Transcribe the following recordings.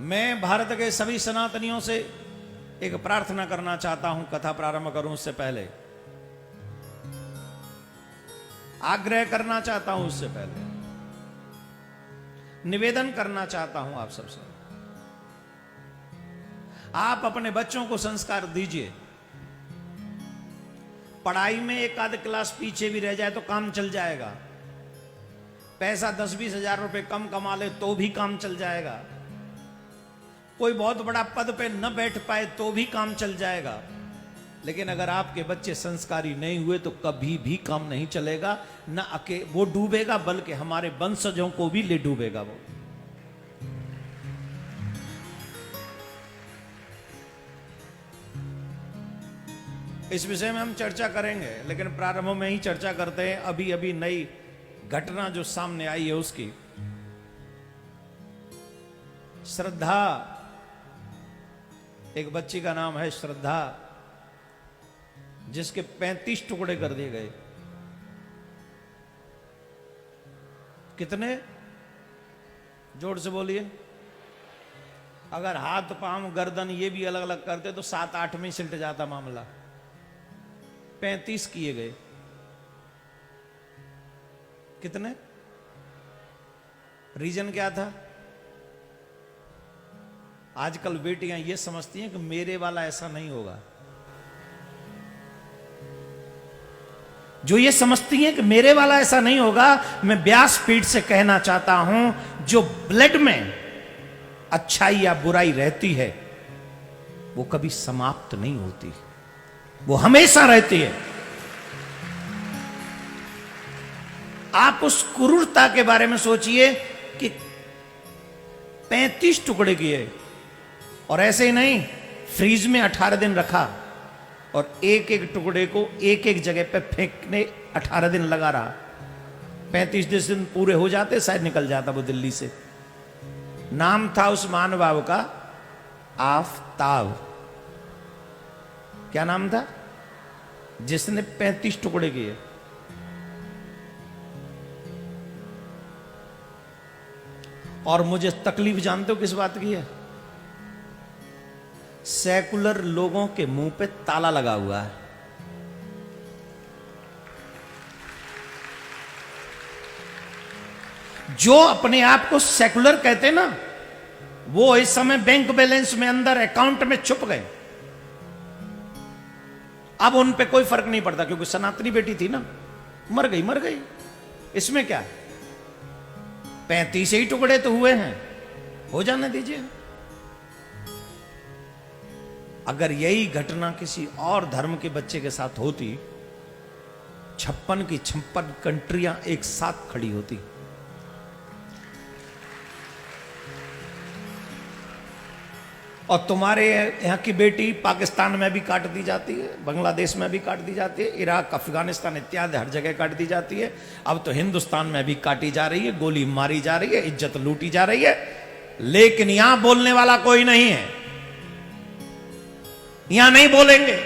मैं भारत के सभी सनातनियों से एक प्रार्थना करना चाहता हूं। कथा प्रारंभ करूं उससे पहले आग्रह करना चाहता हूं, उससे पहले निवेदन करना चाहता हूं आप सबसे। आप अपने बच्चों को संस्कार दीजिए। पढ़ाई में एक आध क्लास पीछे भी रह जाए तो काम चल जाएगा। पैसा 10-20 हजार रुपए कम कमा ले तो भी काम चल जाएगा। कोई बहुत बड़ा पद पे न बैठ पाए तो भी काम चल जाएगा। लेकिन अगर आपके बच्चे संस्कारी नहीं हुए तो कभी भी काम नहीं चलेगा। न वो डूबेगा बल्कि हमारे वंशजों को भी ले डूबेगा वो। इस विषय में हम चर्चा करेंगे, लेकिन प्रारंभ में ही चर्चा करते हैं। अभी अभी नई घटना जो सामने आई है उसकी। श्रद्धा, एक बच्ची का नाम है श्रद्धा, जिसके 35 टुकड़े कर दिए गए। कितने? जोर से बोलिए। अगर हाथ पांव गर्दन ये भी अलग अलग करते तो 7-8 में सिलट जाता मामला। 35 किए गए। कितने? रीजन क्या था? आजकल बेटियां ये समझती हैं कि मेरे वाला ऐसा नहीं होगा। जो ये समझती हैं कि मेरे वाला ऐसा नहीं होगा, मैं व्यासपीठ से कहना चाहता हूं, जो ब्लड में अच्छाई या बुराई रहती है वो कभी समाप्त नहीं होती, वो हमेशा रहती है। आप उस क्रूरता के बारे में सोचिए कि 35 टुकड़े किए और ऐसे ही नहीं, फ्रीज में 18 दिन रखा और एक एक टुकड़े को एक एक जगह पे फेंकने 18 दिन लगा रहा। 35 दिन पूरे हो जाते शायद निकल जाता वो दिल्ली से। नाम था उस महानुभाव का आफताब। क्या नाम था? जिसने 35 टुकड़े किए। और मुझे तकलीफ जानते हो किस बात की है? सेकुलर लोगों के मुंह पे ताला लगा हुआ है। जो अपने आप को सेकुलर कहते ना, वो इस समय बैंक बैलेंस में अंदर अकाउंट में छुप गए। अब उन पे कोई फर्क नहीं पड़ता, क्योंकि सनातनी बेटी थी ना, मर गई मर गई। इसमें क्या? 35 ही टुकड़े तो हुए हैं, हो जाने दीजिए। अगर यही घटना किसी और धर्म के बच्चे के साथ होती, 56 की 56 कंट्रियां एक साथ खड़ी होती। और तुम्हारे यहां की बेटी पाकिस्तान में भी काट दी जाती है, बांग्लादेश में भी काट दी जाती है, इराक, अफगानिस्तान इत्यादि हर जगह काट दी जाती है। अब तो हिंदुस्तान में भी काटी जा रही है, गोली मारी जा रही है, इज्जत लूटी जा रही है। लेकिन यहां बोलने वाला कोई नहीं है। यहां नहीं बोलेंगे।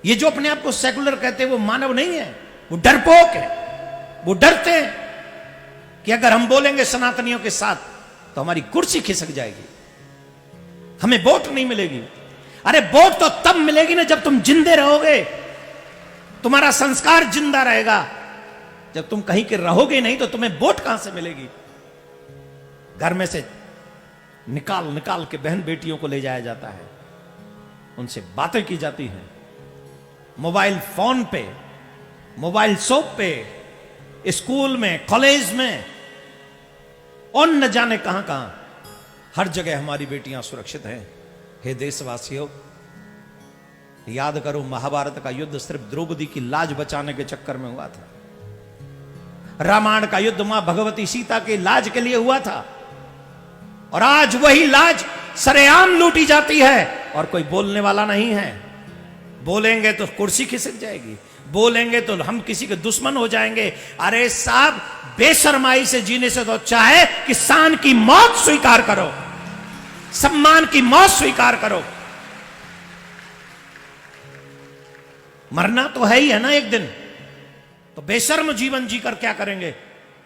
ये जो अपने आप को सेकुलर कहते हैं वो मानव नहीं है, वो डरपोक है। वो डरते हैं कि अगर हम बोलेंगे सनातनियों के साथ तो हमारी कुर्सी खिसक जाएगी, हमें वोट नहीं मिलेगी। अरे वोट तो तब मिलेगी ना जब तुम जिंदे रहोगे, तुम्हारा संस्कार जिंदा रहेगा। जब तुम कहीं के रहोगे नहीं तो तुम्हें वोट कहां से मिलेगी? घर में से निकाल निकाल के बहन बेटियों को ले जाया जाता है, उनसे बातें की जाती हैं, मोबाइल फोन पे, मोबाइल शॉप पे, स्कूल में, कॉलेज में, और न जाने कहां कहां। हर जगह हमारी बेटियां सुरक्षित हैं। हे देशवासियों, याद करो, महाभारत का युद्ध सिर्फ द्रौपदी की लाज बचाने के चक्कर में हुआ था। रामायण का युद्ध मां भगवती सीता के लाज के लिए हुआ था। और आज वही लाज सरेआम लूटी जाती है और कोई बोलने वाला नहीं है। बोलेंगे तो कुर्सी खिसक जाएगी, बोलेंगे तो हम किसी के दुश्मन हो जाएंगे। अरे साहब, बेशर्माई से जीने से तो अच्छा है कि शान की मौत स्वीकार करो, सम्मान की मौत स्वीकार करो। मरना तो है ही है ना एक दिन, तो बेशर्म जीवन जीकर क्या करेंगे?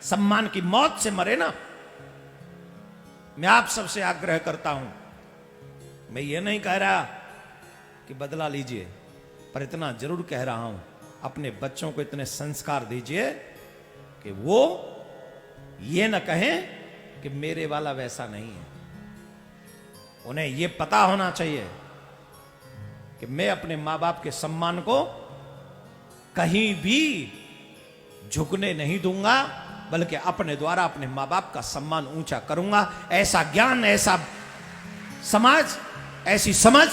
सम्मान की मौत से मरे ना। मैं आप सबसे आग्रह करता हूं, मैं ये नहीं कह रहा कि बदला लीजिए, पर इतना जरूर कह रहा हूं, अपने बच्चों को इतने संस्कार दीजिए कि वो ये न कहें कि मेरे वाला वैसा नहीं है। उन्हें ये पता होना चाहिए कि मैं अपने मां बाप के सम्मान को कहीं भी झुकने नहीं दूंगा, बल्कि अपने द्वारा अपने मां बाप का सम्मान ऊंचा करूंगा। ऐसा ज्ञान, ऐसा समाज, ऐसी समझ,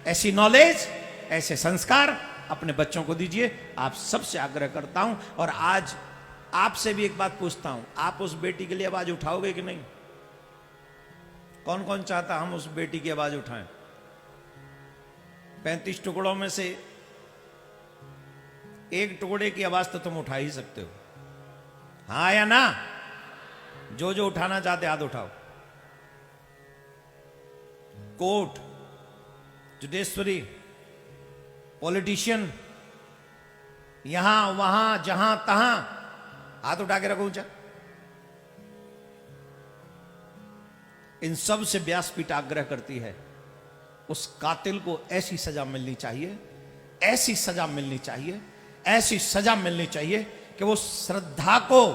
ऐसी नॉलेज, ऐसे संस्कार अपने बच्चों को दीजिए। आप सबसे आग्रह करता हूं। और आज आपसे भी एक बात पूछता हूं, आप उस बेटी के लिए आवाज उठाओगे कि नहीं? कौन कौन चाहता हम उस बेटी की आवाज उठाएं? 35 टुकड़ों में से एक टुकड़े की आवाज तो तुम उठा ही सकते हो, हाँ या ना? जो जो उठाना चाहते हाथ उठाओ। कोर्ट, जुडिशरी, पॉलिटिशियन, यहां वहां जहां तहां हाथ उठा के रखो ऊंचा। इन सब से व्यासपीठ आग्रह करती है, उस कातिल को ऐसी सजा मिलनी चाहिए, ऐसी सजा मिलनी चाहिए, ऐसी सजा मिलनी चाहिए कि वो श्रद्धा को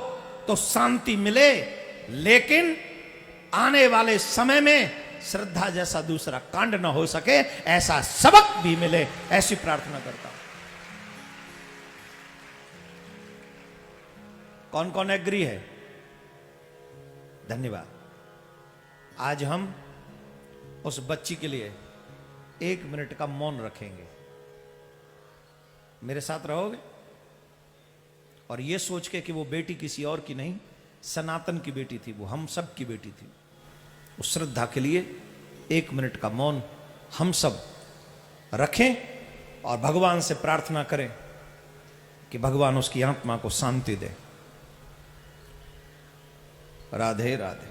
तो शांति मिले, लेकिन आने वाले समय में श्रद्धा जैसा दूसरा कांड न हो सके, ऐसा सबक भी मिले, ऐसी प्रार्थना करता हूं। कौन कौन एग्री है? धन्यवाद। आज हम उस बच्ची के लिए 1 मिनट का मौन रखेंगे। मेरे साथ रहोगे? और यह सोच के कि वो बेटी किसी और की नहीं, सनातन की बेटी थी, वो हम सब की बेटी थी। उस श्रद्धा के लिए 1 मिनट का मौन हम सब रखें और भगवान से प्रार्थना करें कि भगवान उसकी आत्मा को शांति दे। राधे राधे।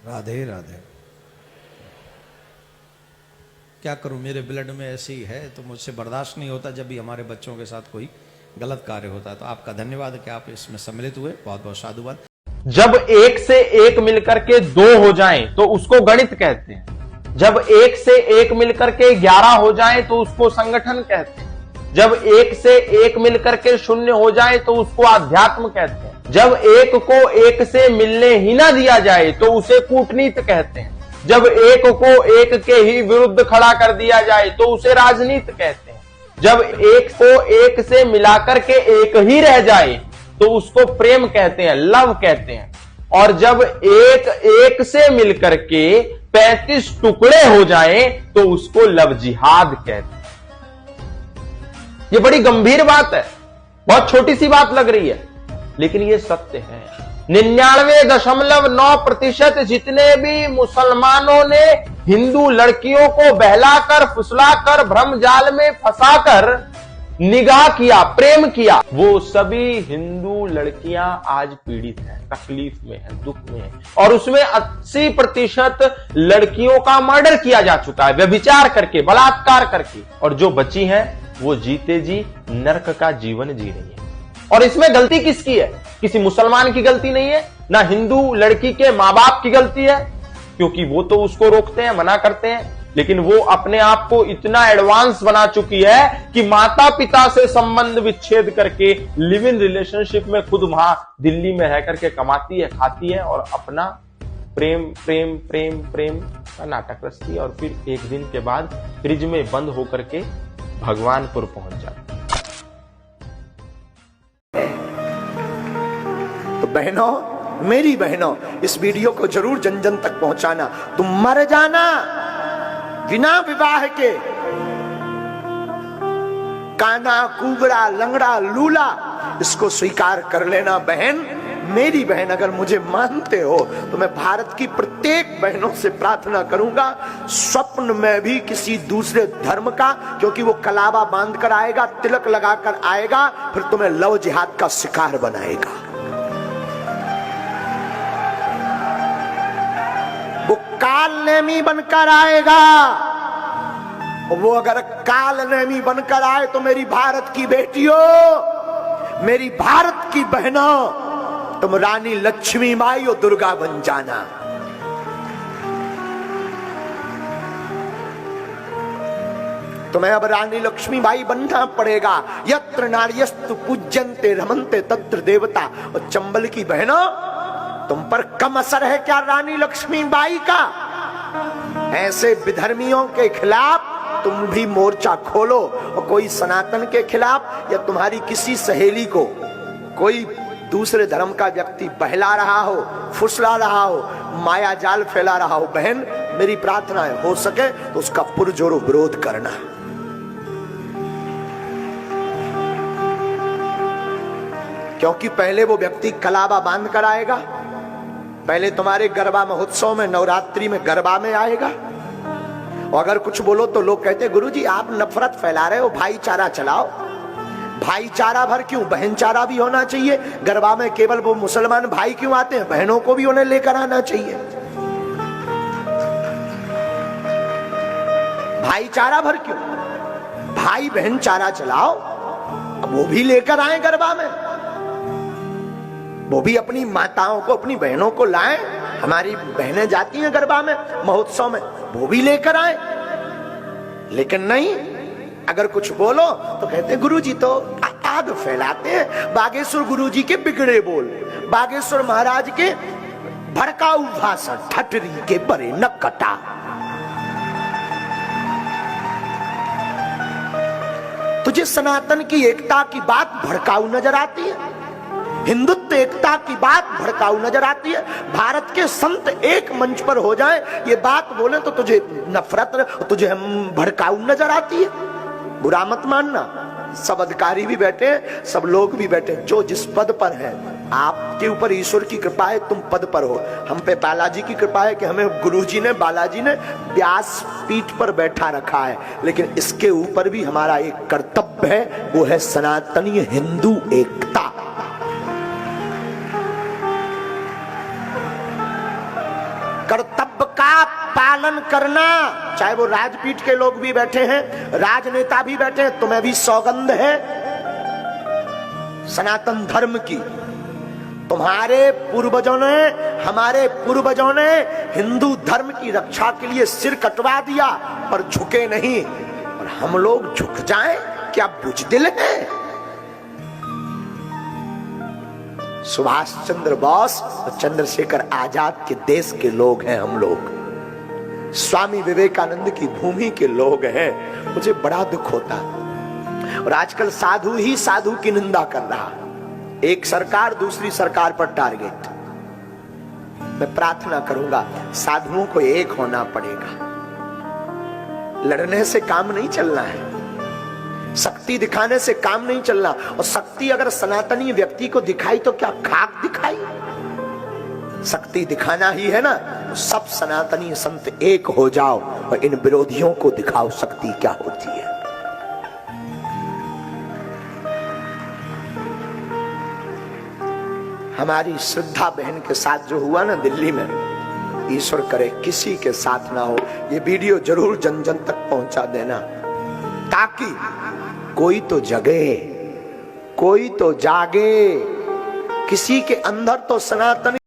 राधे राधे। क्या करूं, मेरे ब्लड में ऐसी है, तो मुझसे बर्दाश्त नहीं होता जब भी हमारे बच्चों के साथ कोई गलत कार्य होता है। तो आपका धन्यवाद कि आप इसमें सम्मिलित हुए, बहुत बहुत साधुवाद। जब एक से एक मिलकर के 2 हो जाएं तो उसको गणित कहते हैं। जब एक से एक मिलकर के 11 हो जाएं तो उसको संगठन कहते हैं। जब एक से एक मिलकर के 0 हो जाए तो उसको आध्यात्म कहते हैं। जब एक को एक से मिलने ही ना दिया जाए तो उसे कूटनीति कहते हैं। जब एक को एक के ही विरुद्ध खड़ा कर दिया जाए तो उसे राजनीति कहते हैं। जब एक को एक से मिलाकर के एक ही रह जाए तो उसको प्रेम कहते हैं, लव कहते हैं। और जब एक एक से मिलकर के 35 टुकड़े हो जाएं तो उसको लव जिहाद कहते हैं। ये बड़ी गंभीर बात है, बहुत छोटी सी बात लग रही है, लेकिन ये सत्य है। 99.9% जितने भी मुसलमानों ने हिंदू लड़कियों को बहलाकर, फुसलाकर, भ्रम जाल में फंसाकर निगाह किया, प्रेम किया, वो सभी हिंदू लड़कियां आज पीड़ित हैं, तकलीफ में हैं, दुख में हैं। और उसमें 80% लड़कियों का मर्डर किया जा चुका है, व्यभिचार करके, बलात्कार करके। और जो बची हैं वो जीते जी नरक का जीवन जी रही है। और इसमें गलती किसकी है? किसी मुसलमान की गलती नहीं है, ना हिंदू लड़की के मां बाप की गलती है, क्योंकि वो तो उसको रोकते हैं, मना करते हैं। लेकिन वो अपने आप को इतना एडवांस बना चुकी है कि माता पिता से संबंध विच्छेद करके लिव इन रिलेशनशिप में खुद वहां दिल्ली में रह करके कमाती है, खाती है और अपना प्रेम प्रेम प्रेम प्रेम का नाटक रचती है और फिर एक दिन के बाद फ्रिज में बंद होकर के भगवानपुर पहुंच जाती है। तो बहनों, मेरी बहनों, इस वीडियो को जरूर जन जन तक पहुंचाना। तुम मर जाना बिना विवाह के, काना, कुबड़ा, लंगड़ा, लूला, इसको स्वीकार कर लेना बहन। मेरी बहन, अगर मुझे मानते हो तो मैं भारत की प्रत्येक बहनों से प्रार्थना करूंगा, स्वप्न में भी किसी दूसरे धर्म का, क्योंकि वो कलावा बांध कर आएगा, तिलक लगाकर आएगा, फिर तुम्हें लव जिहाद का शिकार बनाएगा। वो काल नेमी बनकर आएगा। वो अगर काल नेमी बनकर आए तो मेरी भारत की बेटियों, मेरी भारत की बहनों, तुम रानी लक्ष्मीबाई और दुर्गा बन जाना। तुम्हें अब रानी लक्ष्मीबाई बनना पड़ेगा। यत्र नार्यस्तु पूज्यन्ते रमन्ते तत्र देवता। और चंबल की बहनों, तुम पर कम असर है क्या रानी लक्ष्मीबाई का? ऐसे विधर्मियों के खिलाफ तुम भी मोर्चा खोलो, और कोई सनातन के खिलाफ या तुम्हारी किसी सहेली को कोई दूसरे धर्म का व्यक्ति बहला रहा हो, फुसला रहा हो, माया जाल फैला रहा हो, बहन मेरी प्रार्थना है, हो सके तो उसका पुरजोर विरोध करना। क्योंकि पहले वो व्यक्ति कलावा बांध कर आएगा, पहले तुम्हारे गरबा महोत्सव में, नवरात्रि में गरबा में आएगा। और अगर कुछ बोलो तो लोग कहते हैं गुरुजी आप नफरत फैला रहे हो, भाईचारा चलाओ। भाईचारा भर क्यों, बहनचारा भी होना चाहिए। गरबा में केवल वो मुसलमान भाई क्यों आते हैं, बहनों को भी उन्हें लेकर आना चाहिए। भाईचारा भर क्यों, भाई बहन चारा चलाओ, वो भी लेकर आए गरबा में, वो भी अपनी माताओं को, अपनी बहनों को लाएं। हमारी बहनें जाती हैं गरबा में, महोत्सव में, वो भी लेकर आए। लेकिन नहीं, अगर कुछ बोलो तो कहते हैं गुरुजी तो आग फैलाते हैं। बागेश्वर गुरुजी के बिगड़े बोल, बागेश्वर महाराज के भड़काऊ भाषण, ठटरी के बड़े नकटा। तुझे सनातन की एकता की बात भड़काऊ नजर आती है, हिंदुत्व एकता की बात भड़काऊ नजर आती है। भारत के संत एक मंच पर हो जाए, ये बात बोले तो तुझे नफरत, तुझे हम भड़काऊ नजर आती है। बुरा मत मानना, सब अधिकारी भी बैठे हैं, सब लोग भी बैठे हैं, जो जिस पद पर है। आपके ऊपर ईश्वर की कृपा है, तुम पद पर हो। हम पे बालाजी की कृपा है कि हमें गुरुजी ने, बालाजी ने व्यास पीठ पर बैठा रखा है। लेकिन इसके ऊपर भी हमारा एक कर्तव्य है, वो है सनातनी हिंदू एकता। कर्तव्य का पालन करना, चाहे वो राजपीठ के लोग भी बैठे हैं, राजनेता भी बैठे हैं, तुम्हें भी सौगंध है सनातन धर्म की। तुम्हारे पूर्वजों ने, हमारे पूर्वजों ने हिंदू धर्म की रक्षा के लिए सिर कटवा दिया, पर झुके नहीं। और हम लोग झुक जाएं, क्या बुजदिल हैं? सुभाष चंद्र बोस और चंद्रशेखर आजाद के देश के लोग हैं हम लोग, स्वामी विवेकानंद की भूमि के लोग हैं। मुझे बड़ा दुख होता है। और आजकल साधु ही साधु की निंदा कर रहा, एक सरकार दूसरी सरकार पर टारगेट। मैं प्रार्थना करूंगा, साधुओं को एक होना पड़ेगा। लड़ने से काम नहीं चलना है, शक्ति दिखाने से काम नहीं चलना। और शक्ति अगर सनातनी व्यक्ति को दिखाई तो क्या खाक दिखाई? शक्ति दिखाना ही है ना। सब सनातनी संत एक हो जाओ और इन विरोधियों को दिखाओ शक्ति क्या होती है। हमारी श्रद्धा बहन के साथ जो हुआ ना दिल्ली में, ईश्वर करे किसी के साथ ना हो। ये वीडियो जरूर जन जन तक पहुंचा देना, ताकि कोई तो जगे, कोई तो जागे, किसी के अंदर तो सनातनी